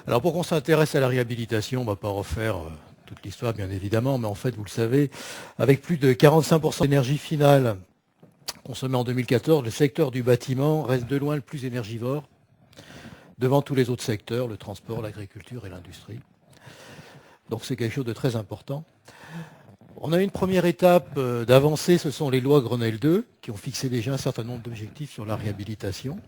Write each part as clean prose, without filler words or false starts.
Alors pour qu'on s'intéresse à la réhabilitation, on ne va pas refaire toute l'histoire bien évidemment, mais en fait vous le savez, avec plus de 45% d'énergie finale consommée en 2014, le secteur du bâtiment reste de loin le plus énergivore devant tous les autres secteurs, le transport, l'agriculture et l'industrie. Donc c'est quelque chose de très important. On a une première étape d'avancée, ce sont les lois Grenelle 2, qui ont fixé déjà un certain nombre d'objectifs sur la réhabilitation.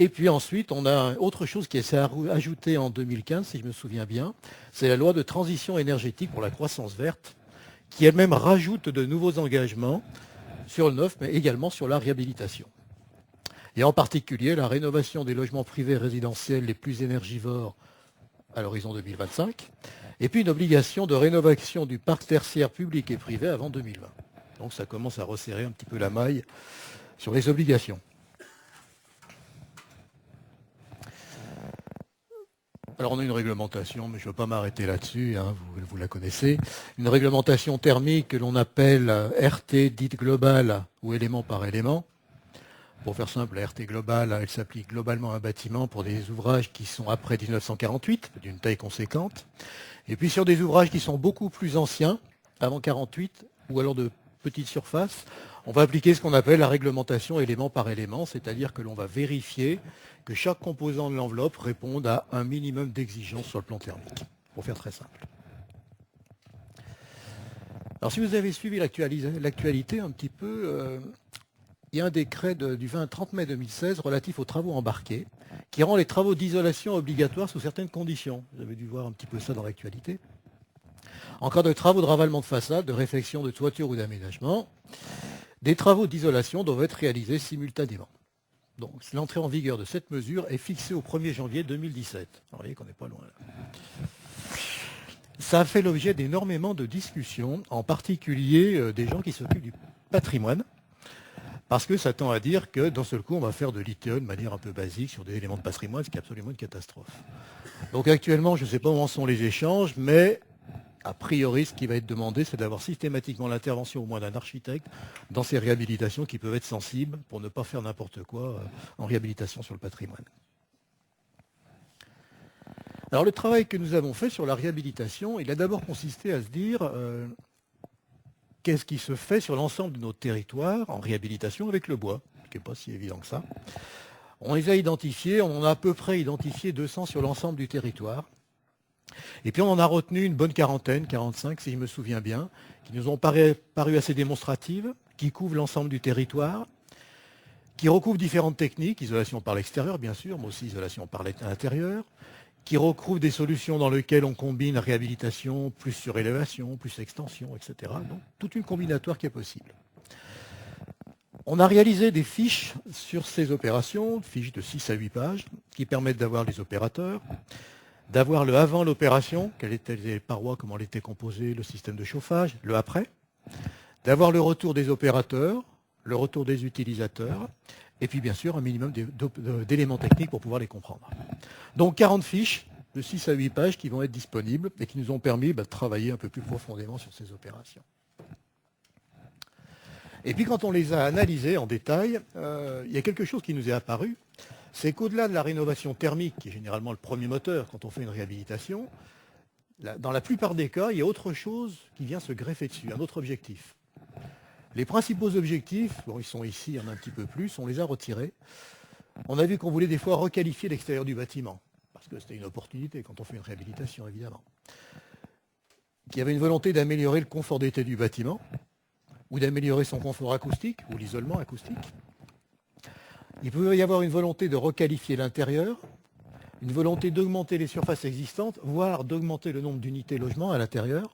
Et puis ensuite, on a autre chose qui s'est ajoutée en 2015, si je me souviens bien, c'est la loi de transition énergétique pour la croissance verte, qui elle-même rajoute de nouveaux engagements sur le neuf, mais également sur la réhabilitation. Et en particulier, la rénovation des logements privés résidentiels les plus énergivores à l'horizon 2025, et puis une obligation de rénovation du parc tertiaire public et privé avant 2020. Donc ça commence à resserrer un petit peu la maille sur les obligations. Alors on a une réglementation, mais je ne veux pas m'arrêter là-dessus, hein, vous la connaissez. Une réglementation thermique que l'on appelle RT dite globale ou élément par élément. Pour faire simple, la RT globale, elle s'applique globalement à un bâtiment pour des ouvrages qui sont après 1948, d'une taille conséquente. Et puis sur des ouvrages qui sont beaucoup plus anciens, avant 48, ou alors de petite surface, on va appliquer ce qu'on appelle la réglementation élément par élément, c'est-à-dire que l'on va vérifier que chaque composant de l'enveloppe réponde à un minimum d'exigences sur le plan thermique, pour faire très simple. Alors si vous avez suivi l'actualité un petit peu, il y a un décret du 30 mai 2016 relatif aux travaux embarqués qui rend les travaux d'isolation obligatoires sous certaines conditions. Vous avez dû voir un petit peu ça dans l'actualité. En cas de travaux de ravalement de façade, de réfection de toiture ou d'aménagement, des travaux d'isolation doivent être réalisés simultanément. Donc l'entrée en vigueur de cette mesure est fixée au 1er janvier 2017. Alors, vous voyez qu'on n'est pas loin là. Ça a fait l'objet d'énormément de discussions, en particulier des gens qui s'occupent du patrimoine, parce que ça tend à dire que d'un seul coup, on va faire de l'ITE de manière un peu basique sur des éléments de patrimoine, ce qui est absolument une catastrophe. Donc actuellement, je ne sais pas où en sont les échanges, mais a priori, ce qui va être demandé, c'est d'avoir systématiquement l'intervention au moins d'un architecte dans ces réhabilitations qui peuvent être sensibles pour ne pas faire n'importe quoi en réhabilitation sur le patrimoine. Alors le travail que nous avons fait sur la réhabilitation, il a d'abord consisté à se dire qu'est-ce qui se fait sur l'ensemble de nos territoires en réhabilitation avec le bois, ce qui n'est pas si évident que ça. On les a identifiés, on en a à peu près identifié 200 sur l'ensemble du territoire. Et puis on en a retenu une bonne quarantaine, 45 si je me souviens bien, qui nous ont paru assez démonstratives, qui couvrent l'ensemble du territoire, qui recouvrent différentes techniques, isolation par l'extérieur bien sûr, mais aussi isolation par l'intérieur, qui recouvrent des solutions dans lesquelles on combine réhabilitation, plus surélévation, plus extension, etc. Donc toute une combinatoire qui est possible. On a réalisé des fiches sur ces opérations, fiches de 6 à 8 pages, qui permettent d'avoir les opérateurs, d'avoir le avant l'opération, quelles étaient les parois, comment elles étaient composées, le système de chauffage, le après, d'avoir le retour des opérateurs, le retour des utilisateurs, et puis bien sûr un minimum d'éléments techniques pour pouvoir les comprendre. Donc 40 fiches de 6 à 8 pages qui vont être disponibles et qui nous ont permis de travailler un peu plus profondément sur ces opérations. Et puis quand on les a analysées en détail, il y a quelque chose qui nous est apparu, c'est qu'au-delà de la rénovation thermique, qui est généralement le premier moteur quand on fait une réhabilitation, dans la plupart des cas, il y a autre chose qui vient se greffer dessus, un autre objectif. Les principaux objectifs, bon, ils sont ici, il y en a un petit peu plus, on les a retirés. On a vu qu'on voulait des fois requalifier l'extérieur du bâtiment, parce que c'était une opportunité quand on fait une réhabilitation, évidemment. Qu'il y avait une volonté d'améliorer le confort d'été du bâtiment, ou d'améliorer son confort acoustique, ou l'isolement acoustique. Il peut y avoir une volonté de requalifier l'intérieur, une volonté d'augmenter les surfaces existantes, voire d'augmenter le nombre d'unités logement à l'intérieur.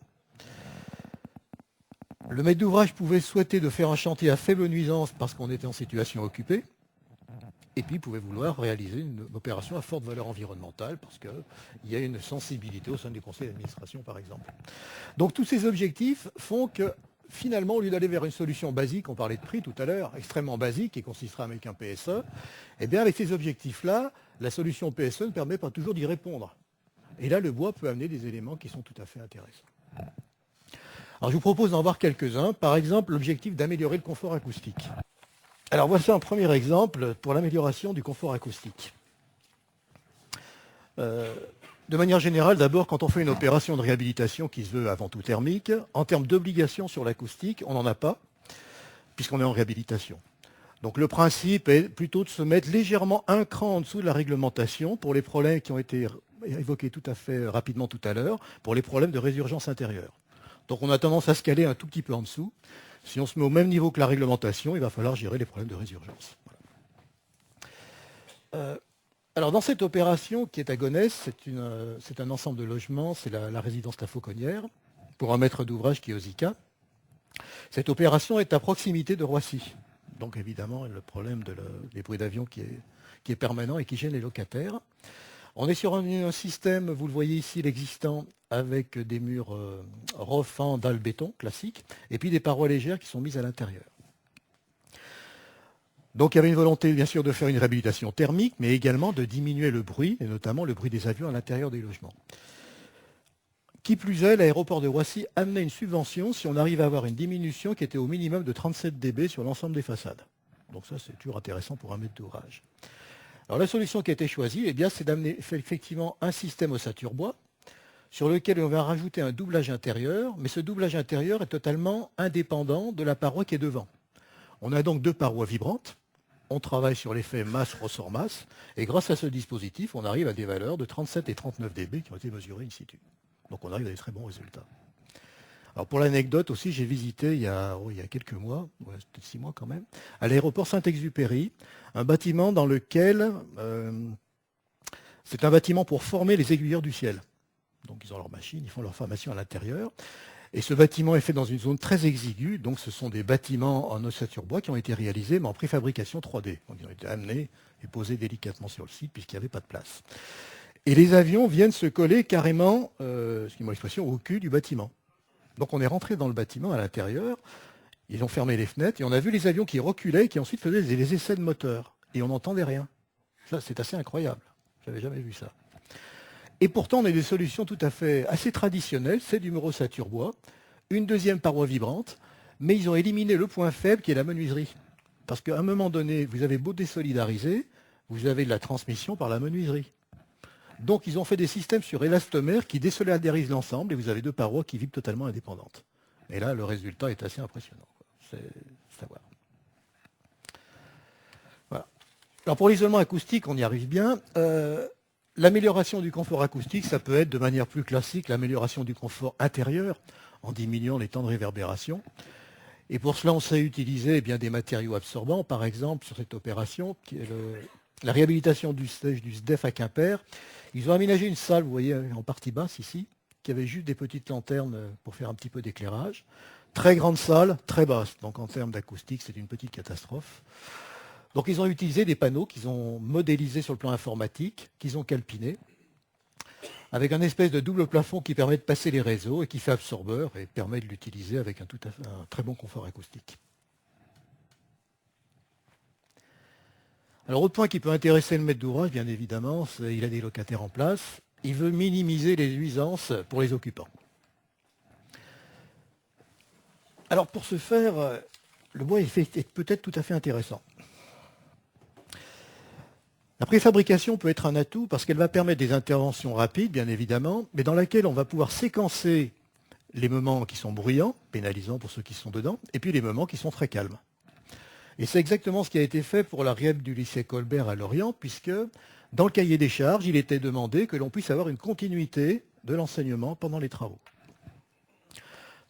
Le maître d'ouvrage pouvait souhaiter de faire un chantier à faible nuisance parce qu'on était en situation occupée, et puis il pouvait vouloir réaliser une opération à forte valeur environnementale parce qu'il y a une sensibilité au sein du conseil d'administration, par exemple. Donc tous ces objectifs font que finalement, au lieu d'aller vers une solution basique, on parlait de prix tout à l'heure, extrêmement basique, qui consistera avec un PSE, eh bien avec ces objectifs-là, la solution PSE ne permet pas toujours d'y répondre. Et là, le bois peut amener des éléments qui sont tout à fait intéressants. Alors je vous propose d'en voir quelques-uns. Par exemple, l'objectif d'améliorer le confort acoustique. Alors voici un premier exemple pour l'amélioration du confort acoustique. De manière générale, d'abord, quand on fait une opération de réhabilitation qui se veut avant tout thermique, en termes d'obligation sur l'acoustique, on n'en a pas, puisqu'on est en réhabilitation. Donc le principe est plutôt de se mettre légèrement un cran en dessous de la réglementation pour les problèmes qui ont été évoqués tout à fait rapidement tout à l'heure, pour les problèmes de résurgence intérieure. Donc on a tendance à se caler un tout petit peu en dessous. Si on se met au même niveau que la réglementation, il va falloir gérer les problèmes de résurgence. Voilà. Alors dans cette opération qui est à Gonesse, c'est un ensemble de logements, c'est la résidence La Fauconnière, pour un maître d'ouvrage qui est Osica. Cette opération est à proximité de Roissy. Donc évidemment, le problème des bruits d'avion qui est permanent et qui gêne les locataires. On est sur un système, vous le voyez ici, l'existant, avec des murs refends dalle béton classique, et puis des parois légères qui sont mises à l'intérieur. Donc il y avait une volonté bien sûr de faire une réhabilitation thermique, mais également de diminuer le bruit, et notamment le bruit des avions à l'intérieur des logements. Qui plus est, l'aéroport de Roissy amenait une subvention si on arrive à avoir une diminution qui était au minimum de 37 dB sur l'ensemble des façades. Donc ça, c'est toujours intéressant pour un maître d'ouvrage. Alors la solution qui a été choisie, eh bien, c'est d'amener effectivement un système ossature bois sur lequel on va rajouter un doublage intérieur, mais ce doublage intérieur est totalement indépendant de la paroi qui est devant. On a donc deux parois vibrantes, on travaille sur l'effet masse-ressort-masse, et grâce à ce dispositif, on arrive à des valeurs de 37 et 39 dB qui ont été mesurées in situ. Donc on arrive à des très bons résultats. Alors pour l'anecdote aussi, j'ai visité il y a quelques mois, peut-être 6 mois quand même, à l'aéroport Saint-Exupéry, un bâtiment dans lequel c'est un bâtiment pour former les aiguilleurs du ciel. Donc ils ont leur machine, ils font leur formation à l'intérieur. Et ce bâtiment est fait dans une zone très exiguë, donc ce sont des bâtiments en ossature bois qui ont été réalisés, mais en préfabrication 3D. Donc ils ont été amenés et posés délicatement sur le site puisqu'il n'y avait pas de place. Et les avions viennent se coller carrément, excusez-moi l'expression, au cul du bâtiment. Donc on est rentré dans le bâtiment à l'intérieur, ils ont fermé les fenêtres et on a vu les avions qui reculaient et qui ensuite faisaient les essais de moteur. Et on n'entendait rien. Ça, c'est assez incroyable. Je n'avais jamais vu ça. Et pourtant, on a des solutions tout à fait assez traditionnelles. C'est du mur ossature bois, une deuxième paroi vibrante, mais ils ont éliminé le point faible qui est la menuiserie. Parce qu'à un moment donné, vous avez beau désolidariser, vous avez de la transmission par la menuiserie. Donc ils ont fait des systèmes sur élastomère qui désolidarisent l'ensemble et vous avez deux parois qui vibrent totalement indépendantes. Et là, le résultat est assez impressionnant. C'est à voir. Voilà. Alors pour l'isolement acoustique, on y arrive bien. L'amélioration du confort acoustique, ça peut être de manière plus classique l'amélioration du confort intérieur en diminuant les temps de réverbération. Et pour cela, on sait utiliser eh bien, des matériaux absorbants, par exemple, sur cette opération, qui est la réhabilitation du siège du SDEF à Quimper. Ils ont aménagé une salle, vous voyez, en partie basse ici, qui avait juste des petites lanternes pour faire un petit peu d'éclairage. Très grande salle, très basse. Donc en termes d'acoustique, c'est une petite catastrophe. Donc ils ont utilisé des panneaux qu'ils ont modélisés sur le plan informatique, qu'ils ont calpinés, avec un espèce de double plafond qui permet de passer les réseaux et qui fait absorbeur et permet de l'utiliser avec un très bon confort acoustique. Alors, autre point qui peut intéresser le maître d'ouvrage, bien évidemment, c'est qu'il a des locataires en place. Il veut minimiser les nuisances pour les occupants. Alors, pour ce faire, le bois est peut-être tout à fait intéressant. La préfabrication peut être un atout parce qu'elle va permettre des interventions rapides, bien évidemment, mais dans laquelle on va pouvoir séquencer les moments qui sont bruyants, pénalisants pour ceux qui sont dedans, et puis les moments qui sont très calmes. Et c'est exactement ce qui a été fait pour la RIEP du lycée Colbert à Lorient, puisque dans le cahier des charges, il était demandé que l'on puisse avoir une continuité de l'enseignement pendant les travaux.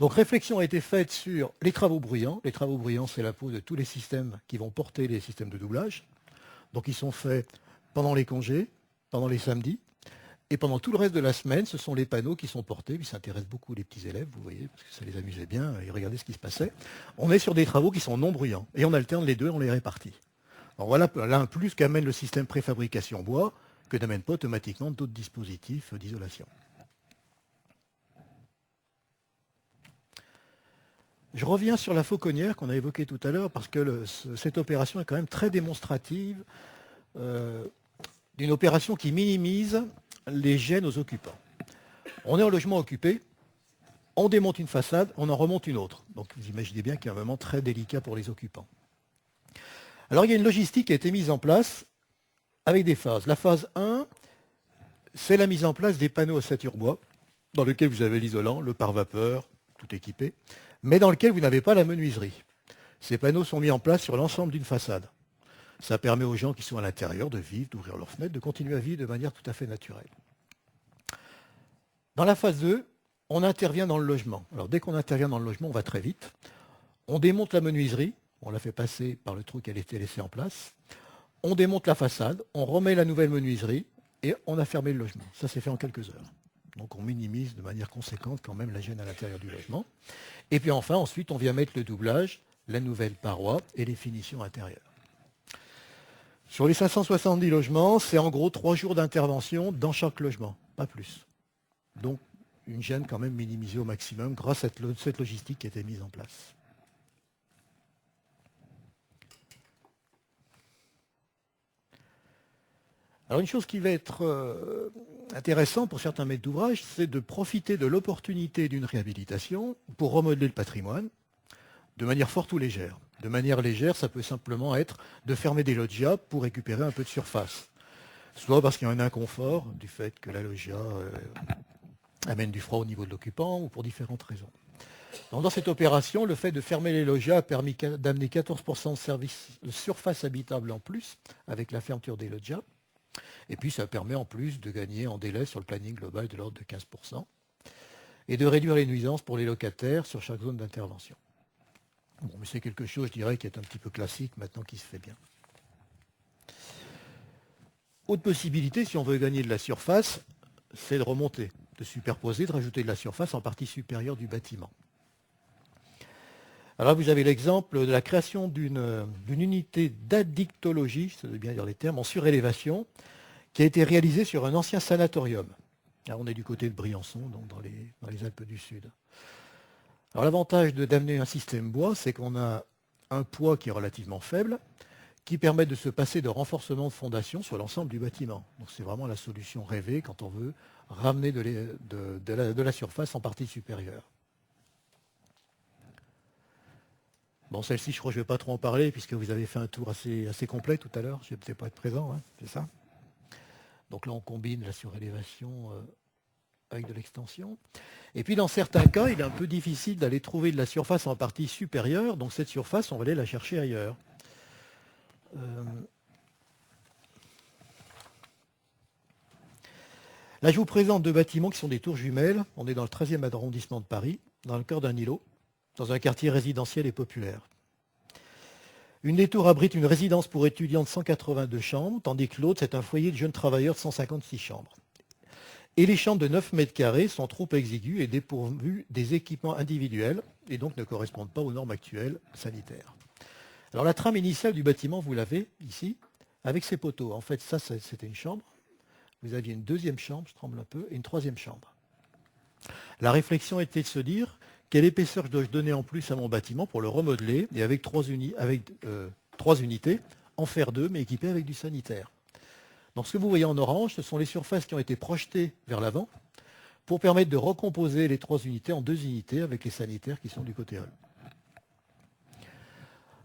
Donc réflexion a été faite sur les travaux bruyants. Les travaux bruyants, c'est la peau de tous les systèmes qui vont porter les systèmes de doublage. Donc ils sont faits pendant les congés, pendant les samedis, et pendant tout le reste de la semaine, ce sont les panneaux qui sont portés. Ils s'intéressent beaucoup les petits élèves, vous voyez, parce que ça les amusait bien, ils regardaient ce qui se passait. On est sur des travaux qui sont non bruyants, et on alterne les deux, on les répartit. Alors voilà là un plus qu'amène le système préfabrication bois, que n'amène pas automatiquement d'autres dispositifs d'isolation. Je reviens sur la Fauconnière qu'on a évoquée tout à l'heure, parce que cette opération est quand même très démonstrative d'une opération qui minimise les gênes aux occupants. On est en logement occupé, on démonte une façade, on en remonte une autre. Donc vous imaginez bien qu'il y a un moment très délicat pour les occupants. Alors il y a une logistique qui a été mise en place avec des phases. La phase 1, c'est la mise en place des panneaux ossature bois, dans lesquels vous avez l'isolant, le pare-vapeur, tout équipé, mais dans lequel vous n'avez pas la menuiserie. Ces panneaux sont mis en place sur l'ensemble d'une façade. Ça permet aux gens qui sont à l'intérieur de vivre, d'ouvrir leurs fenêtres, de continuer à vivre de manière tout à fait naturelle. Dans la phase 2, on intervient dans le logement. Alors dès qu'on intervient dans le logement, on va très vite. On démonte la menuiserie, on la fait passer par le trou qui a été laissé en place. On démonte la façade, on remet la nouvelle menuiserie et on a fermé le logement. Ça s'est fait en quelques heures. Donc on minimise de manière conséquente quand même la gêne à l'intérieur du logement. Et puis enfin, ensuite, on vient mettre le doublage, la nouvelle paroi et les finitions intérieures. Sur les 570 logements, c'est en gros 3 jours d'intervention dans chaque logement, pas plus. Donc une gêne quand même minimisée au maximum grâce à cette logistique qui a été mise en place. Alors une chose qui va être intéressante pour certains maîtres d'ouvrage, c'est de profiter de l'opportunité d'une réhabilitation pour remodeler le patrimoine de manière forte ou légère. De manière légère, ça peut simplement être de fermer des loggias pour récupérer un peu de surface. Soit parce qu'il y a un inconfort du fait que la loggia amène du froid au niveau de l'occupant ou pour différentes raisons. Donc dans cette opération, le fait de fermer les loggias a permis d'amener 14% de surface habitable en plus avec la fermeture des loggias. Et puis ça permet en plus de gagner en délai sur le planning global de l'ordre de 15% et de réduire les nuisances pour les locataires sur chaque zone d'intervention. Bon, mais c'est quelque chose, je dirais, qui est un petit peu classique maintenant qui se fait bien. Autre possibilité, si on veut gagner de la surface, c'est de remonter, de superposer, de rajouter de la surface en partie supérieure du bâtiment. Alors là, vous avez l'exemple de la création d'une unité d'addictologie, ça veut bien dire les termes, en surélévation, qui a été réalisée sur un ancien sanatorium. Là, on est du côté de Briançon, donc dans les Alpes du Sud. Alors l'avantage d'amener un système bois, c'est qu'on a un poids qui est relativement faible, qui permet de se passer de renforcement de fondation sur l'ensemble du bâtiment. Donc c'est vraiment la solution rêvée quand on veut ramener de la surface en partie supérieure. Bon, celle-ci, je crois que je ne vais pas trop en parler, puisque vous avez fait un tour assez complet tout à l'heure. Je ne vais peut-être pas être présent, hein, c'est ça. Donc là, on combine la surélévation avec de l'extension. Et puis, dans certains cas, il est un peu difficile d'aller trouver de la surface en partie supérieure. Donc cette surface, on va aller la chercher ailleurs. Là, je vous présente 2 bâtiments qui sont des tours jumelles. On est dans le 13e arrondissement de Paris, dans le cœur d'un îlot, dans un quartier résidentiel et populaire. Une des tours abrite une résidence pour étudiants de 182 chambres, tandis que l'autre, c'est un foyer de jeunes travailleurs de 156 chambres. Et les chambres de 9 mètres carrés sont trop exiguës et dépourvues des équipements individuels, et donc ne correspondent pas aux normes actuelles sanitaires. Alors la trame initiale du bâtiment, vous l'avez ici, avec ses poteaux. En fait, ça, c'était une chambre. Vous aviez une deuxième chambre, je tremble un peu, et une troisième chambre. La réflexion était de se dire, quelle épaisseur je dois donner en plus à mon bâtiment pour le remodeler, et avec 3 unités, en faire 2, mais équipées avec du sanitaire. Donc ce que vous voyez en orange, ce sont les surfaces qui ont été projetées vers l'avant pour permettre de recomposer les 3 unités en 2 unités avec les sanitaires qui sont du côté hall.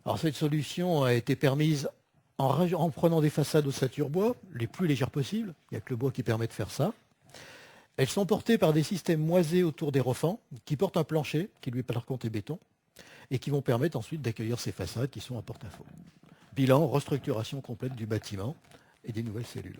Alors cette solution a été permise en prenant des façades ossature bois, les plus légères possibles, il n'y a que le bois qui permet de faire ça. Elles sont portées par des systèmes moisés autour des refends, qui portent un plancher, qui lui par contre est béton, et qui vont permettre ensuite d'accueillir ces façades qui sont à porte-à-faux. Bilan, restructuration complète du bâtiment et des nouvelles cellules.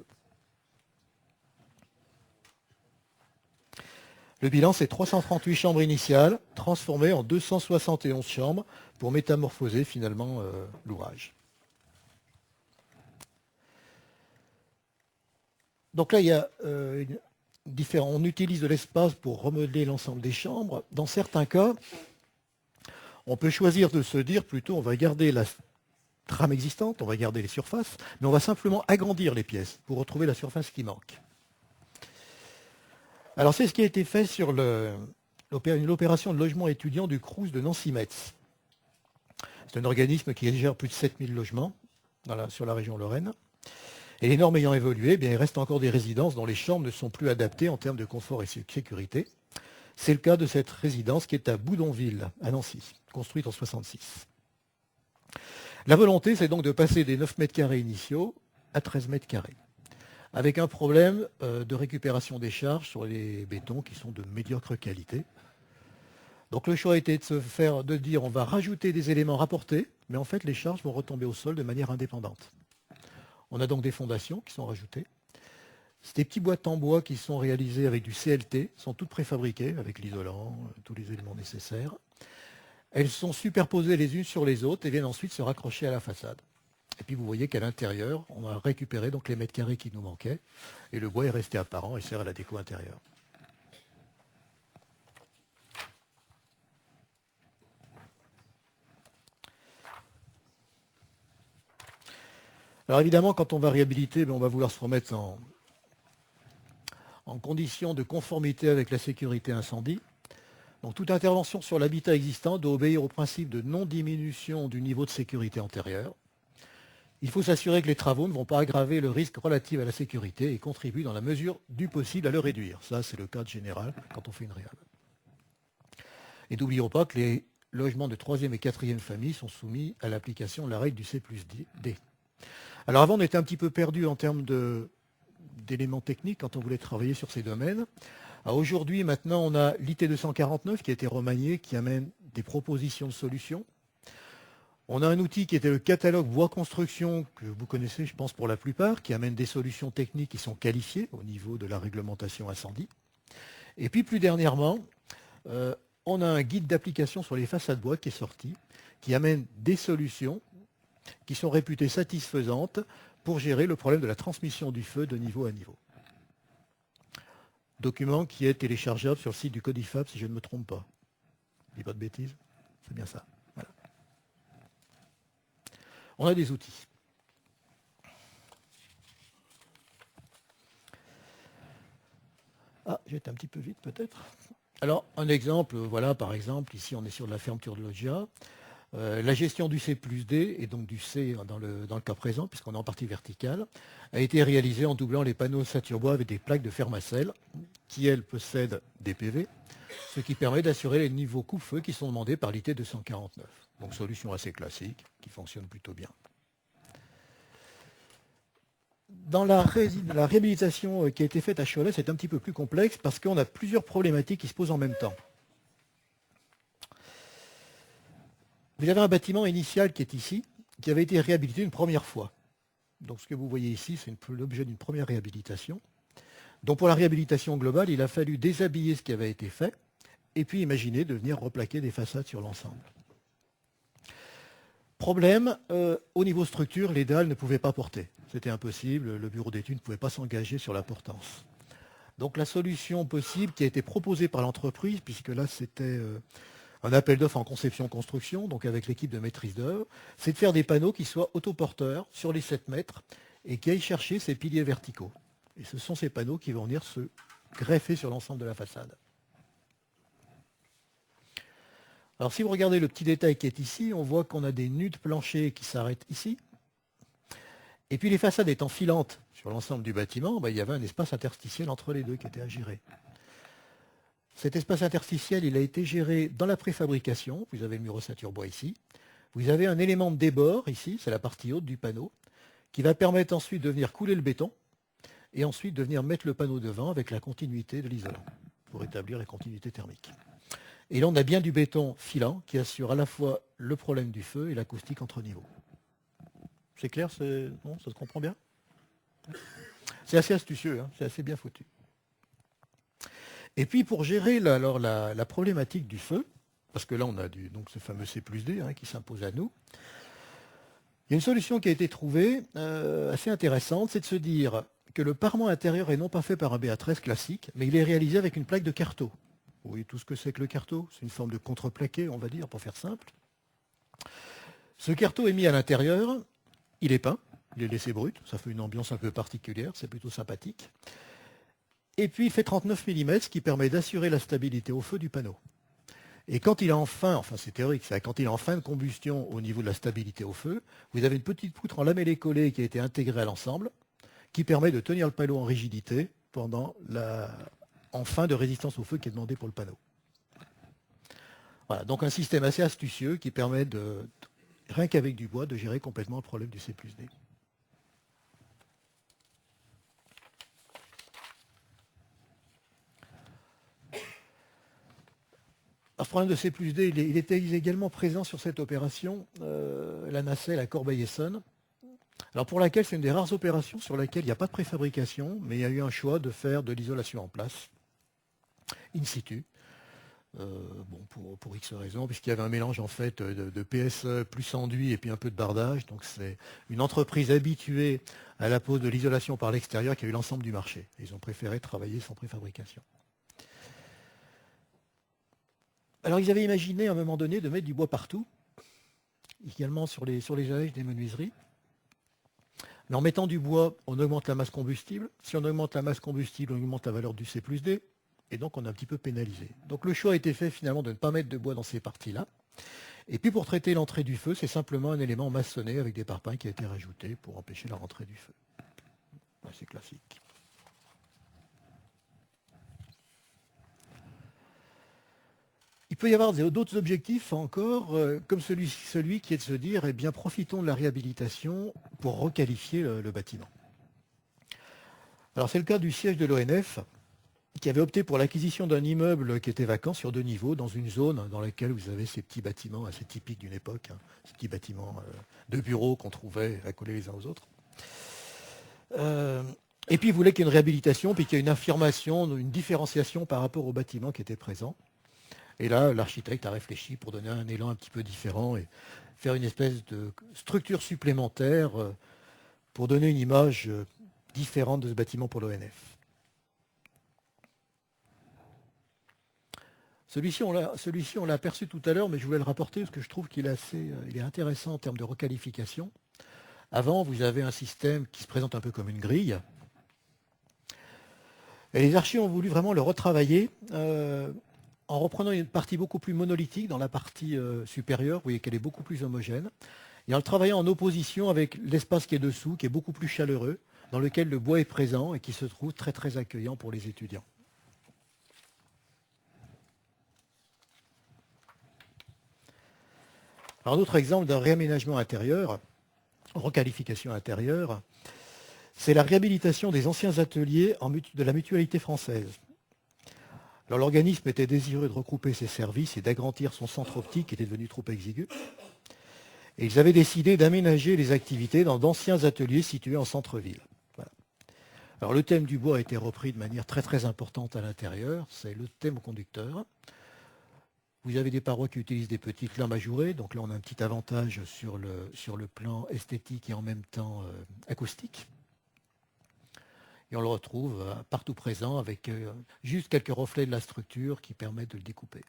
Le bilan, c'est 338 chambres initiales, transformées en 271 chambres pour métamorphoser finalement l'ouvrage. Donc là, il y a on utilise de l'espace pour remodeler l'ensemble des chambres. Dans certains cas, on peut choisir de se dire plutôt on va garder la trame existante, on va garder les surfaces, mais on va simplement agrandir les pièces pour retrouver la surface qui manque. Alors c'est ce qui a été fait sur l'opération de logement étudiant du Crous de Nancy-Metz. C'est un organisme qui gère plus de 7000 logements sur la région Lorraine. Et les normes ayant évolué, eh bien, il reste encore des résidences dont les chambres ne sont plus adaptées en termes de confort et sécurité. C'est le cas de cette résidence qui est à Boudonville, à Nancy, construite en 1966. La volonté, c'est donc de passer des 9 mètres carrés initiaux à 13 mètres carrés. avec un problème de récupération des charges sur les bétons qui sont de médiocre qualité. Donc le choix a été de dire on va rajouter des éléments rapportés, mais en fait les charges vont retomber au sol de manière indépendante. On a donc des fondations qui sont rajoutées. Ces petits boîtes en bois qui sont réalisées avec du CLT, sont toutes préfabriquées avec l'isolant, tous les éléments nécessaires. Elles sont superposées les unes sur les autres et viennent ensuite se raccrocher à la façade. Et puis vous voyez qu'à l'intérieur, on a récupéré donc les mètres carrés qui nous manquaient et le bois est resté apparent et sert à la déco intérieure. Alors évidemment, quand on va réhabiliter, on va vouloir se remettre en condition de conformité avec la sécurité incendie. Donc toute intervention sur l'habitat existant doit obéir au principe de non-diminution du niveau de sécurité antérieur. Il faut s'assurer que les travaux ne vont pas aggraver le risque relatif à la sécurité et contribuent dans la mesure du possible à le réduire. Ça, c'est le cadre général quand on fait une réhab. Et n'oublions pas que les logements de 3e et 4e famille sont soumis à l'application de la règle du C+D. Alors avant, on était un petit peu perdu en termes d'éléments techniques quand on voulait travailler sur ces domaines. Aujourd'hui, maintenant, on a l'IT 249 qui a été remanié, qui amène des propositions de solutions. On a un outil qui était le catalogue bois construction, que vous connaissez, je pense, pour la plupart, qui amène des solutions techniques qui sont qualifiées au niveau de la réglementation incendie. Et puis, plus dernièrement, on a un guide d'application sur les façades bois qui est sorti, qui amène des solutions qui sont réputées satisfaisantes pour gérer le problème de la transmission du feu de niveau à niveau. Document qui est téléchargeable sur le site du Codifab, si je ne me trompe pas. Je ne dis pas de bêtises, c'est bien ça. Voilà. On a des outils. Ah, j'ai été un petit peu vite peut-être. Alors, un exemple, voilà, par exemple, ici on est sur de la fermeture de loggia. La gestion du C+D, et donc du C dans le cas présent, puisqu'on est en partie verticale, a été réalisée en doublant les panneaux ossature bois avec des plaques de Fermacell, qui elles possèdent des PV, ce qui permet d'assurer les niveaux coupe-feu qui sont demandés par l'IT 249. Donc solution assez classique, qui fonctionne plutôt bien. Dans la réhabilitation qui a été faite à Cholet, c'est un petit peu plus complexe parce qu'on a plusieurs problématiques qui se posent en même temps. Vous avez un bâtiment initial qui est ici, qui avait été réhabilité une première fois. Donc ce que vous voyez ici, c'est l'objet d'une première réhabilitation. Donc pour la réhabilitation globale, il a fallu déshabiller ce qui avait été fait, et puis imaginer de venir replaquer des façades sur l'ensemble. Problème, au niveau structure, les dalles ne pouvaient pas porter. C'était impossible, le bureau d'études ne pouvait pas s'engager sur la portance. Donc la solution possible qui a été proposée par l'entreprise, puisque là c'était un appel d'offres en conception-construction, donc avec l'équipe de maîtrise d'œuvre, c'est de faire des panneaux qui soient autoporteurs sur les 7 mètres et qui aillent chercher ces piliers verticaux. Et ce sont ces panneaux qui vont venir se greffer sur l'ensemble de la façade. Alors si vous regardez le petit détail qui est ici, on voit qu'on a des nus de plancher qui s'arrêtent ici. Et puis les façades étant filantes sur l'ensemble du bâtiment, il y avait un espace interstitiel entre les deux qui était à gérer. Cet espace interstitiel, il a été géré dans la préfabrication. Vous avez le mur ossature bois ici. Vous avez un élément de débord ici, c'est la partie haute du panneau, qui va permettre ensuite de venir couler le béton et ensuite de venir mettre le panneau devant avec la continuité de l'isolant pour établir la continuité thermique. Et là, on a bien du béton filant qui assure à la fois le problème du feu et l'acoustique entre niveaux. C'est clair? Non, ça se comprend bien? C'est assez astucieux, hein, c'est assez bien foutu. Et puis pour gérer la problématique du feu, parce que là on a donc ce fameux C+D qui s'impose à nous, il y a une solution qui a été trouvée assez intéressante, c'est de se dire que le parement intérieur est non pas fait par un BA13 classique, mais il est réalisé avec une plaque de carreau. Vous voyez tout ce que c'est que le carreau, c'est une forme de contreplaqué, on va dire, pour faire simple. Ce carreau est mis à l'intérieur, il est peint, il est laissé brut, ça fait une ambiance un peu particulière, c'est plutôt sympathique. Et puis il fait 39 mm, ce qui permet d'assurer la stabilité au feu du panneau. Et quand il est en fin, enfin c'est théorique, quand il est en fin de combustion au niveau de la stabilité au feu, vous avez une petite poutre en lamellé collé qui a été intégrée à l'ensemble, qui permet de tenir le panneau en rigidité pendant en fin de résistance au feu qui est demandé pour le panneau. Voilà, donc un système assez astucieux qui permet rien qu'avec du bois, de gérer complètement le problème du C+D. Alors, ce problème de C+D, il était également présent sur cette opération, la nacelle à Corbeil-Essonnes. Alors pour laquelle c'est une des rares opérations sur laquelle il n'y a pas de préfabrication, mais il y a eu un choix de faire de l'isolation en place, in situ. Pour X raisons, puisqu'il y avait un mélange en fait de PSE plus enduit et puis un peu de bardage. Donc c'est une entreprise habituée à la pose de l'isolation par l'extérieur qui a eu l'ensemble du marché. Ils ont préféré travailler sans préfabrication. Alors ils avaient imaginé à un moment donné de mettre du bois partout, également sur les jalèches des menuiseries. Mais en mettant du bois, on augmente la masse combustible. Si on augmente la masse combustible, on augmente la valeur du C+D. Et donc, on est un petit peu pénalisé. Donc, le choix a été fait finalement de ne pas mettre de bois dans ces parties-là. Et puis, pour traiter l'entrée du feu, c'est simplement un élément maçonné avec des parpaings qui a été rajouté pour empêcher la rentrée du feu. C'est classique. Il peut y avoir d'autres objectifs encore, comme celui qui est de se dire, eh bien, profitons de la réhabilitation pour requalifier le bâtiment. Alors, c'est le cas du siège de l'ONF, qui avait opté pour l'acquisition d'un immeuble qui était vacant sur 2 niveaux, dans une zone dans laquelle vous avez ces petits bâtiments assez typiques d'une époque, hein, ces petits bâtiments de bureaux qu'on trouvait accolés les uns aux autres. Et puis il voulait qu'il y ait une réhabilitation, puis qu'il y ait une affirmation, une différenciation par rapport au bâtiment qui était présent. Et là, l'architecte a réfléchi pour donner un élan un petit peu différent et faire une espèce de structure supplémentaire pour donner une image différente de ce bâtiment pour l'ONF. Celui-ci, on l'a aperçu tout à l'heure, mais je voulais le rapporter parce que je trouve qu'il est intéressant en termes de requalification. Avant, vous avez un système qui se présente un peu comme une grille. Et les archis ont voulu vraiment le retravailler en reprenant une partie beaucoup plus monolithique dans la partie supérieure. Vous voyez qu'elle est beaucoup plus homogène. Et en le travaillant en opposition avec l'espace qui est dessous, qui est beaucoup plus chaleureux, dans lequel le bois est présent et qui se trouve très très accueillant pour les étudiants. Un autre exemple d'un réaménagement intérieur, requalification intérieure, c'est la réhabilitation des anciens ateliers de la Mutualité française. Alors l'organisme était désireux de regrouper ses services et d'agrandir son centre optique qui était devenu trop exigu. Et ils avaient décidé d'aménager les activités dans d'anciens ateliers situés en centre-ville. Voilà. Alors le thème du bois a été repris de manière très très importante à l'intérieur, c'est le thème conducteur. Vous avez des parois qui utilisent des petites lampes ajourées, donc là on a un petit avantage sur le plan esthétique et en même temps acoustique. Et on le retrouve partout présent avec juste quelques reflets de la structure qui permettent de le découper.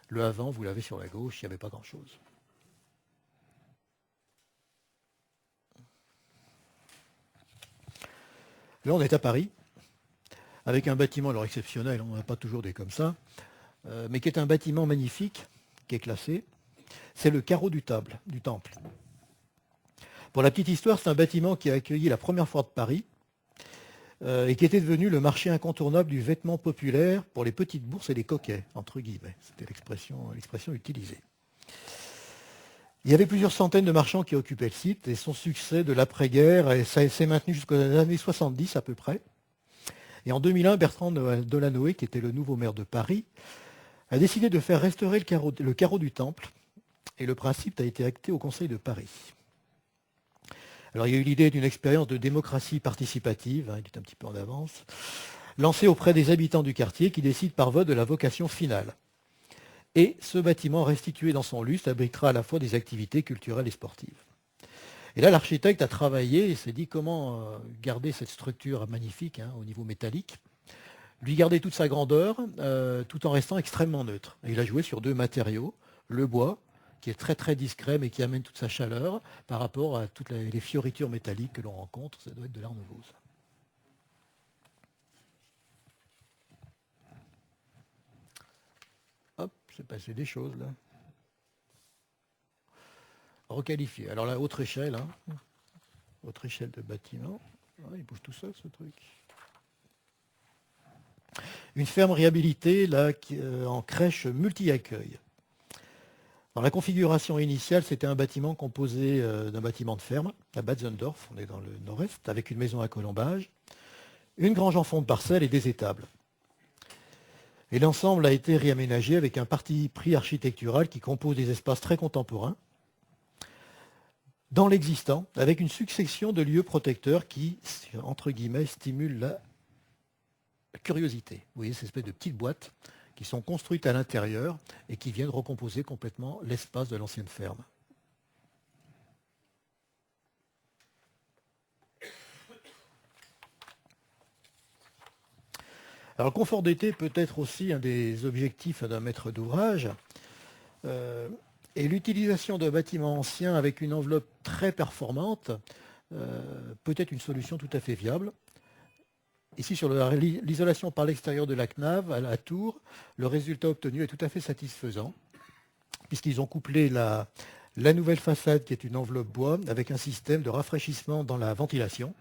Le avant, vous l'avez sur la gauche, il n'y avait pas grand-chose. Là on est à Paris, avec un bâtiment alors exceptionnel, on n'a pas toujours des comme ça, mais qui est un bâtiment magnifique, qui est classé, c'est le carreau du temple. Pour la petite histoire, c'est un bâtiment qui a accueilli la première foire de Paris et qui était devenu le marché incontournable du vêtement populaire pour les petites bourses et les coquets, entre guillemets. C'était l'expression utilisée. Il y avait plusieurs centaines de marchands qui occupaient le site et son succès de l'après-guerre, et ça s'est maintenu jusqu'aux années 70 à peu près. Et en 2001, Bertrand Delanoë, qui était le nouveau maire de Paris, a décidé de faire restaurer le carreau du temple et le principe a été acté au Conseil de Paris. Alors il y a eu l'idée d'une expérience de démocratie participative, il est un petit peu en avance, lancée auprès des habitants du quartier qui décident par vote de la vocation finale. Et ce bâtiment restitué dans son lustre abritera à la fois des activités culturelles et sportives. Et là l'architecte a travaillé et s'est dit comment garder cette structure magnifique au niveau métallique, lui garder toute sa grandeur tout en restant extrêmement neutre. Et il a joué sur 2 matériaux, le bois, qui est très très discret mais qui amène toute sa chaleur par rapport à toutes les fioritures métalliques que l'on rencontre, ça doit être de l'art nouveau. Ça. Hop, c'est passé des choses là. Requalifié. Alors là, autre échelle, autre échelle de bâtiment. Il bouge tout seul ce truc. Une ferme réhabilitée là, en crèche multi-accueil. Dans la configuration initiale, c'était un bâtiment composé d'un bâtiment de ferme, à Batzendorf, on est dans le nord-est, avec une maison à colombage, une grange en fond de parcelle et des étables. Et l'ensemble a été réaménagé avec un parti pris architectural qui compose des espaces très contemporains dans l'existant, avec une succession de lieux protecteurs qui, entre guillemets, stimulent la curiosité. Vous voyez ces espèces de petites boîtes qui sont construites à l'intérieur et qui viennent recomposer complètement l'espace de l'ancienne ferme. Alors le confort d'été peut être aussi un des objectifs d'un maître d'ouvrage. Et l'utilisation d'un bâtiment ancien avec une enveloppe très performante peut être une solution tout à fait viable. Ici, sur l'isolation par l'extérieur de la CNAV, à la tour, le résultat obtenu est tout à fait satisfaisant, puisqu'ils ont couplé la nouvelle façade, qui est une enveloppe bois, avec un système de rafraîchissement dans la ventilation.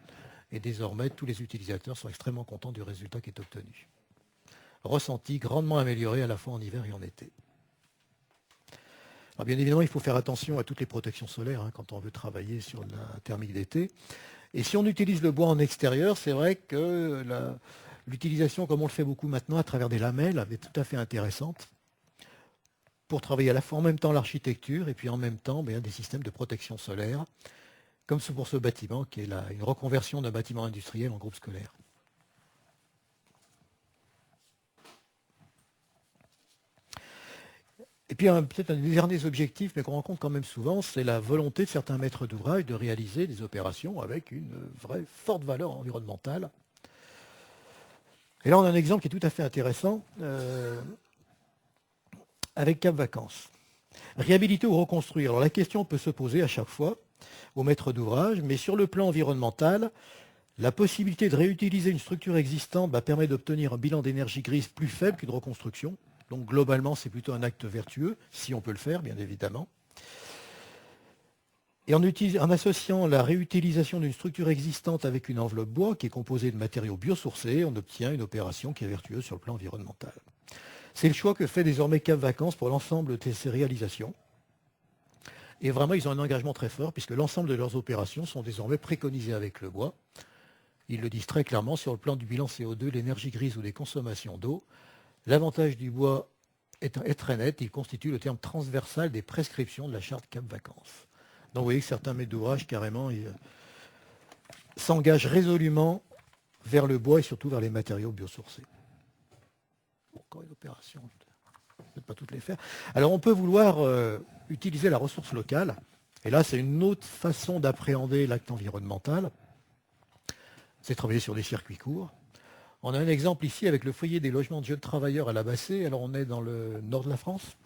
Et désormais, tous les utilisateurs sont extrêmement contents du résultat qui est obtenu. Ressenti grandement amélioré à la fois en hiver et en été. Alors bien évidemment, il faut faire attention à toutes les protections solaires quand on veut travailler sur la thermique d'été. Et si on utilise le bois en extérieur, c'est vrai que l'utilisation, comme on le fait beaucoup maintenant, à travers des lamelles, est tout à fait intéressante pour travailler à la fois en même temps l'architecture et puis en même temps des systèmes de protection solaire, comme pour ce bâtiment qui est une reconversion d'un bâtiment industriel en groupe scolaire. Et puis peut-être un des derniers objectifs, mais qu'on rencontre quand même souvent, c'est la volonté de certains maîtres d'ouvrage de réaliser des opérations avec une vraie forte valeur environnementale. Et là, on a un exemple qui est tout à fait intéressant avec Cap Vacances. Réhabiliter ou reconstruire. Alors la question peut se poser à chaque fois aux maîtres d'ouvrage, mais sur le plan environnemental, la possibilité de réutiliser une structure existante permet d'obtenir un bilan d'énergie grise plus faible qu'une reconstruction. Donc globalement, c'est plutôt un acte vertueux, si on peut le faire, bien évidemment. Et en associant la réutilisation d'une structure existante avec une enveloppe bois qui est composée de matériaux biosourcés, on obtient une opération qui est vertueuse sur le plan environnemental. C'est le choix que fait désormais Cap Vacances pour l'ensemble de ces réalisations. Et vraiment, ils ont un engagement très fort puisque l'ensemble de leurs opérations sont désormais préconisées avec le bois. Ils le disent très clairement sur le plan du bilan CO2, l'énergie grise ou des consommations d'eau. L'avantage du bois est très net, il constitue le terme transversal des prescriptions de la charte Cap Vacances. Donc vous voyez que certains maîtres d'ouvrage carrément s'engagent résolument vers le bois et surtout vers les matériaux biosourcés. Encore une opération, je ne vais peut-être pas toutes les faire. Alors on peut vouloir utiliser la ressource locale, et là c'est une autre façon d'appréhender l'acte environnemental, c'est travailler sur des circuits courts. On a un exemple ici avec le foyer des logements de jeunes travailleurs à la Bassée. Alors on est dans le nord de la France,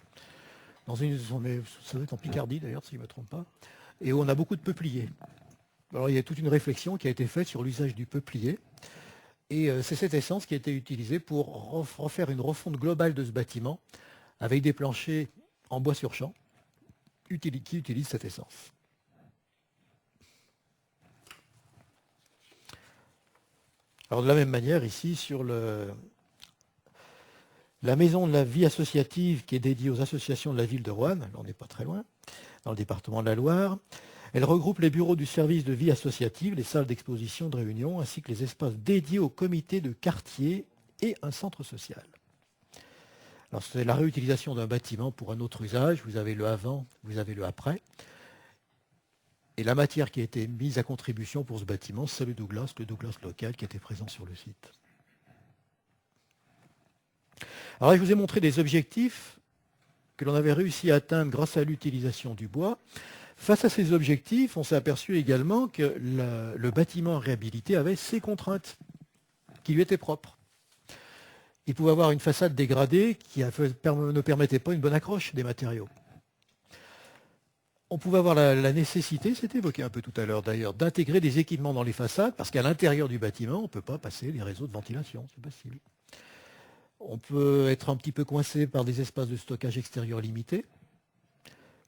ça doit être en Picardie d'ailleurs, si je ne me trompe pas, et où on a beaucoup de peupliers. Alors il y a toute une réflexion qui a été faite sur l'usage du peuplier. Et c'est cette essence qui a été utilisée pour refaire une refonte globale de ce bâtiment avec des planchers en bois sur champ qui utilisent cette essence. Alors de la même manière, ici, sur la maison de la vie associative qui est dédiée aux associations de la ville de Roanne, là on n'est pas très loin, dans le département de la Loire, elle regroupe les bureaux du service de vie associative, les salles d'exposition, de réunion, ainsi que les espaces dédiés aux comités de quartier et un centre social. Alors c'est la réutilisation d'un bâtiment pour un autre usage, vous avez le avant, vous avez le après. Et la matière qui a été mise à contribution pour ce bâtiment, c'est le Douglas local qui était présent sur le site. Alors là, je vous ai montré des objectifs que l'on avait réussi à atteindre grâce à l'utilisation du bois. Face à ces objectifs, on s'est aperçu également que le bâtiment réhabilité avait ses contraintes qui lui étaient propres. Il pouvait avoir une façade dégradée qui ne permettait pas une bonne accroche des matériaux. On pouvait avoir la nécessité, c'est évoqué un peu tout à l'heure d'ailleurs, d'intégrer des équipements dans les façades, parce qu'à l'intérieur du bâtiment, on ne peut pas passer les réseaux de ventilation, c'est possible. On peut être un petit peu coincé par des espaces de stockage extérieur limités.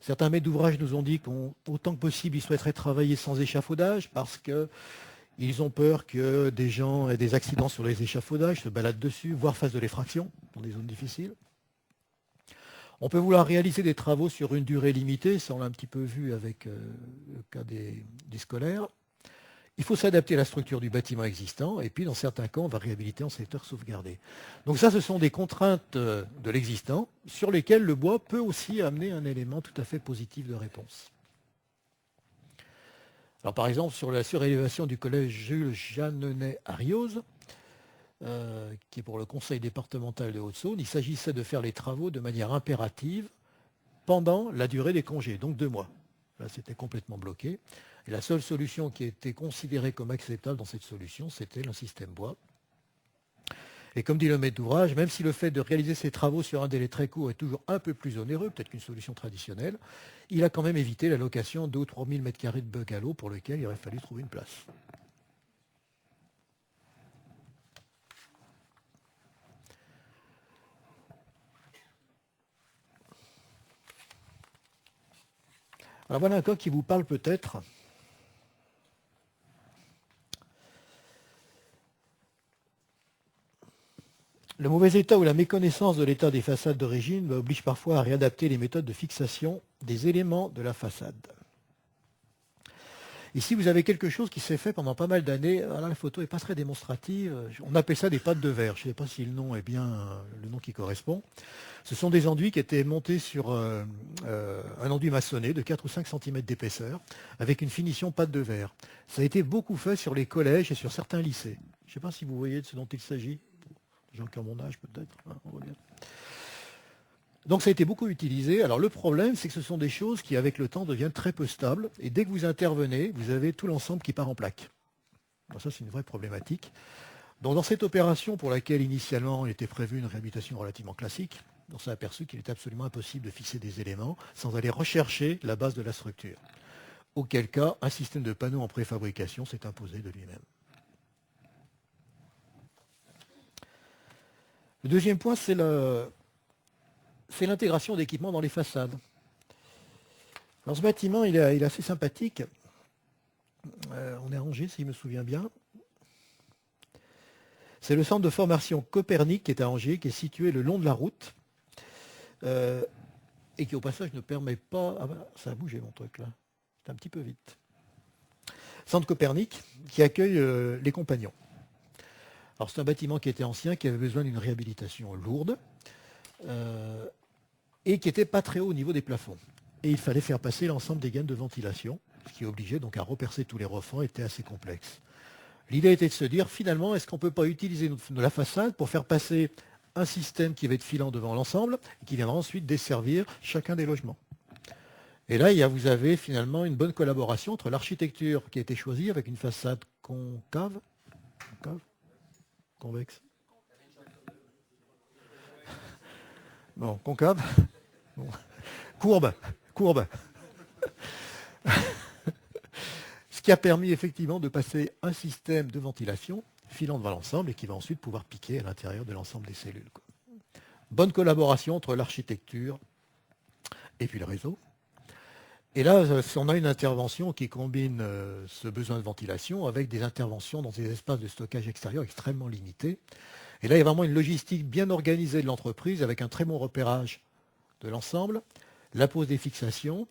Certains maîtres d'ouvrage nous ont dit qu'autant que possible, ils souhaiteraient travailler sans échafaudage, parce qu'ils ont peur que des gens aient des accidents sur les échafaudages, se baladent dessus, voire fassent de l'effraction dans des zones difficiles. On peut vouloir réaliser des travaux sur une durée limitée, ça on l'a un petit peu vu avec le cas des scolaires. Il faut s'adapter à la structure du bâtiment existant, et puis dans certains cas, on va réhabiliter en secteur sauvegardé. Donc ça, ce sont des contraintes de l'existant, sur lesquelles le bois peut aussi amener un élément tout à fait positif de réponse. Alors par exemple, sur la surélévation du collège Jules Jeanneney à Rioz, qui est pour le conseil départemental de Haute-Saône, il s'agissait de faire les travaux de manière impérative pendant la durée des congés, donc 2 mois. Là, c'était complètement bloqué. Et la seule solution qui était considérée comme acceptable dans cette solution, c'était le système bois. Et comme dit le maître d'ouvrage, même si le fait de réaliser ces travaux sur un délai très court est toujours un peu plus onéreux, peut-être qu'une solution traditionnelle, il a quand même évité la location de 2 ou 3 000 m² de bungalow pour lequel il aurait fallu trouver une place. Alors voilà un cas qui vous parle peut-être. Le mauvais état ou la méconnaissance de l'état des façades d'origine oblige parfois à réadapter les méthodes de fixation des éléments de la façade. Ici, vous avez quelque chose qui s'est fait pendant pas mal d'années. Là, la photo n'est pas très démonstrative. On appelle ça des pattes de verre. Je ne sais pas si le nom est bien le nom qui correspond. Ce sont des enduits qui étaient montés sur un enduit maçonné de 4 ou 5 cm d'épaisseur avec une finition patte de verre. Ça a été beaucoup fait sur les collèges et sur certains lycées. Je ne sais pas si vous voyez de ce dont il s'agit. Les gens qui ont mon âge peut-être. On voit bien. Donc ça a été beaucoup utilisé. Alors le problème, c'est que ce sont des choses qui, avec le temps, deviennent très peu stables. Et dès que vous intervenez, vous avez tout l'ensemble qui part en plaques. Donc ça, c'est une vraie problématique. Donc dans cette opération, pour laquelle initialement il était prévu une réhabilitation relativement classique, on s'est aperçu qu'il était absolument impossible de fixer des éléments sans aller rechercher la base de la structure. Auquel cas, un système de panneaux en préfabrication s'est imposé de lui-même. Le deuxième point, c'est l'intégration d'équipements dans les façades. Alors ce bâtiment, il est assez sympathique. On est à Angers, si je me souviens bien. C'est le centre de formation Copernic qui est à Angers, qui est situé le long de la route, et qui au passage ne permet pas... Ah ben, ça a bougé mon truc là. C'est un petit peu vite. Centre Copernic qui accueille les compagnons. Alors c'est un bâtiment qui était ancien, qui avait besoin d'une réhabilitation lourde. Et qui n'était pas très haut au niveau des plafonds. Et il fallait faire passer l'ensemble des gaines de ventilation, ce qui obligeait donc à repercer tous les refonds, était assez complexe. L'idée était de se dire, finalement, est-ce qu'on ne peut pas utiliser la façade pour faire passer un système qui va être filant devant l'ensemble, et qui viendra ensuite desservir chacun des logements. Et là, vous avez finalement une bonne collaboration entre l'architecture qui a été choisie, avec une façade concave, convexe. Bon, concave. Bon. Courbe. Ce qui a permis effectivement de passer un système de ventilation filant devant l'ensemble et qui va ensuite pouvoir piquer à l'intérieur de l'ensemble des cellules. Bonne collaboration entre l'architecture et puis le réseau. Et là, on a une intervention qui combine ce besoin de ventilation avec des interventions dans des espaces de stockage extérieur extrêmement limités. Et là, il y a vraiment une logistique bien organisée de l'entreprise avec un très bon repérage de l'ensemble, la pose des fixations,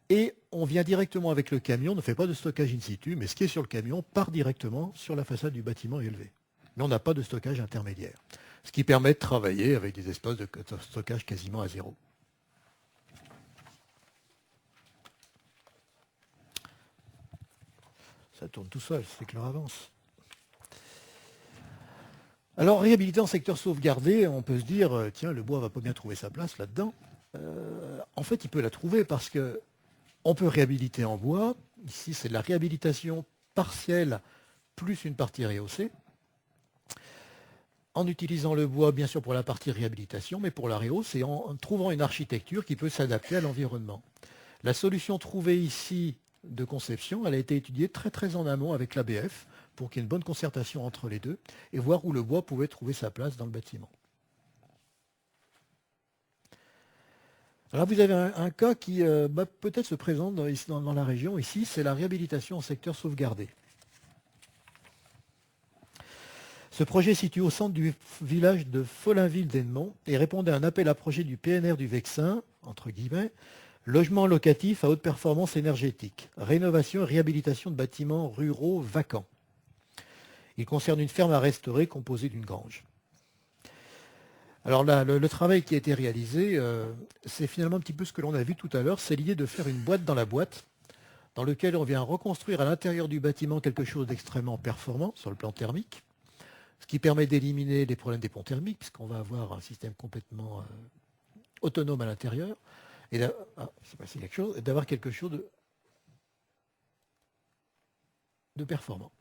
et on vient directement avec le camion, on ne fait pas de stockage in situ, mais ce qui est sur le camion part directement sur la façade du bâtiment élevé. Mais on n'a pas de stockage intermédiaire, ce qui permet de travailler avec des espaces de stockage quasiment à zéro. Ça tourne tout seul, c'est que l'heure avance. Alors, réhabiliter en secteur sauvegardé, on peut se dire, tiens, le bois va pas bien trouver sa place là-dedans. En fait, il peut la trouver parce qu'on peut réhabiliter en bois. Ici, c'est de la réhabilitation partielle plus une partie rehaussée. En utilisant le bois, bien sûr, pour la partie réhabilitation, mais pour la rehausse, et en trouvant une architecture qui peut s'adapter à l'environnement. La solution trouvée ici de conception, elle a été étudiée très très en amont avec l'ABF, pour qu'il y ait une bonne concertation entre les deux, et voir où le bois pouvait trouver sa place dans le bâtiment. Alors vous avez un cas qui peut-être se présente dans la région, ici, c'est la réhabilitation en secteur sauvegardé. Ce projet est situé au centre du village de Follainville-d'Ennemont et répondait à un appel à projet du PNR du Vexin, entre guillemets, Logement locatif à haute performance énergétique. Rénovation et réhabilitation de bâtiments ruraux vacants. Il concerne une ferme à restaurer composée d'une grange. Alors là, le travail qui a été réalisé, c'est finalement un petit peu ce que l'on a vu tout à l'heure. C'est l'idée de faire une boîte dans la boîte, dans lequel on vient reconstruire à l'intérieur du bâtiment quelque chose d'extrêmement performant sur le plan thermique, ce qui permet d'éliminer les problèmes des ponts thermiques, puisqu'on va avoir un système complètement autonome à l'intérieur, et d'avoir quelque chose de performant.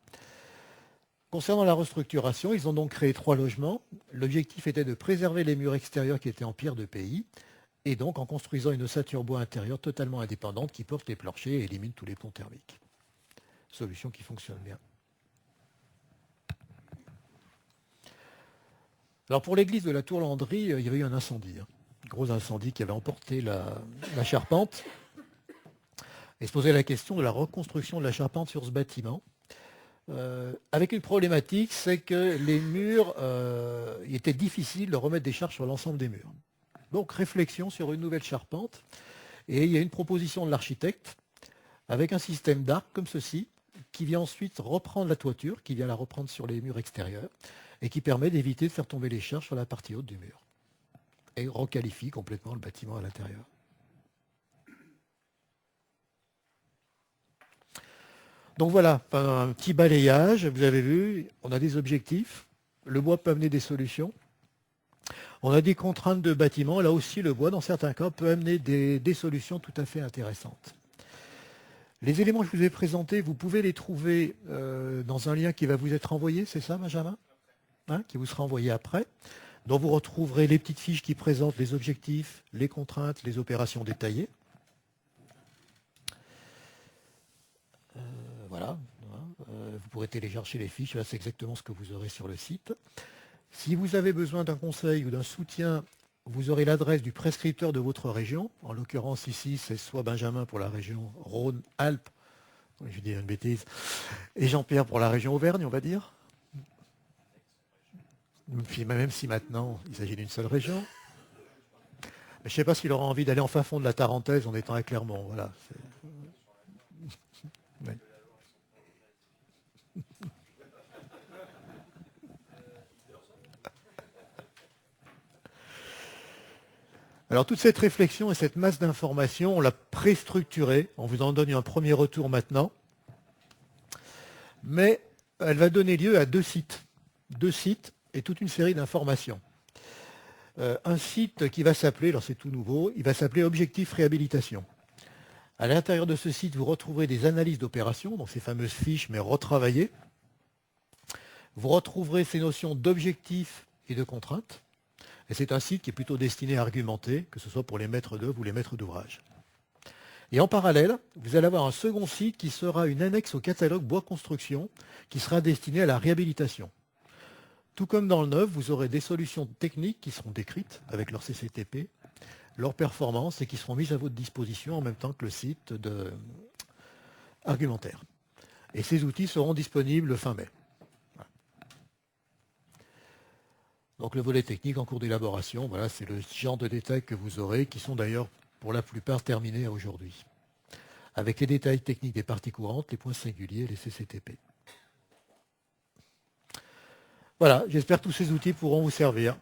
Concernant la restructuration, ils ont donc créé 3 logements. L'objectif était de préserver les murs extérieurs qui étaient en pierre de pays, et donc en construisant une ossature bois intérieure totalement indépendante qui porte les planchers et élimine tous les ponts thermiques. Solution qui fonctionne bien. Alors pour l'église de la Tour-Landry, il y avait eu un incendie, un gros incendie qui avait emporté la charpente. Et se posait la question de la reconstruction de la charpente sur ce bâtiment. Avec une problématique, c'est que les murs, il était difficile de remettre des charges sur l'ensemble des murs. Donc réflexion sur une nouvelle charpente. Et il y a une proposition de l'architecte avec un système d'arcs comme ceci, qui vient ensuite reprendre la toiture, qui vient la reprendre sur les murs extérieurs, et qui permet d'éviter de faire tomber les charges sur la partie haute du mur. Et requalifie complètement le bâtiment à l'intérieur. Donc voilà, un petit balayage, vous avez vu, on a des objectifs, le bois peut amener des solutions. On a des contraintes de bâtiment, là aussi le bois, dans certains cas, peut amener des solutions tout à fait intéressantes. Les éléments que je vous ai présentés, vous pouvez les trouver dans un lien qui va vous être envoyé, c'est ça Benjamin, qui vous sera envoyé après, dont vous retrouverez les petites fiches qui présentent les objectifs, les contraintes, les opérations détaillées. Voilà, vous pourrez télécharger les fiches, là c'est exactement ce que vous aurez sur le site. Si vous avez besoin d'un conseil ou d'un soutien, vous aurez l'adresse du prescripteur de votre région. En l'occurrence ici, c'est soit Benjamin pour la région Rhône-Alpes, je dis une bêtise, et Jean-Pierre pour la région Auvergne, on va dire. Même si maintenant, il s'agit d'une seule région. Mais je ne sais pas s'il aura envie d'aller en fin fond de la Tarentaise en étant à Clermont. Voilà. Oui. Alors toute cette réflexion et cette masse d'informations, on l'a préstructurée. On vous en donne un premier retour maintenant. Mais elle va donner lieu à 2 sites. 2 sites et toute une série d'informations. Un site qui va s'appeler, alors c'est tout nouveau, il va s'appeler Objectif Réhabilitation. À l'intérieur de ce site, vous retrouverez des analyses d'opérations, donc ces fameuses fiches, mais retravaillées. Vous retrouverez ces notions d'objectifs et de contraintes. Et c'est un site qui est plutôt destiné à argumenter, que ce soit pour les maîtres d'œuvre ou les maîtres d'ouvrage. Et en parallèle, vous allez avoir un second site qui sera une annexe au catalogue bois construction, qui sera destiné à la réhabilitation. Tout comme dans le neuf, vous aurez des solutions techniques qui seront décrites avec leur CCTP, leurs performances et qui seront mises à votre disposition en même temps que le site argumentaire. Et ces outils seront disponibles fin mai. Donc le volet technique en cours d'élaboration, voilà, c'est le genre de détails que vous aurez, qui sont d'ailleurs pour la plupart terminés aujourd'hui. Avec les détails techniques des parties courantes, les points singuliers, les CCTP. Voilà, j'espère que tous ces outils pourront vous servir.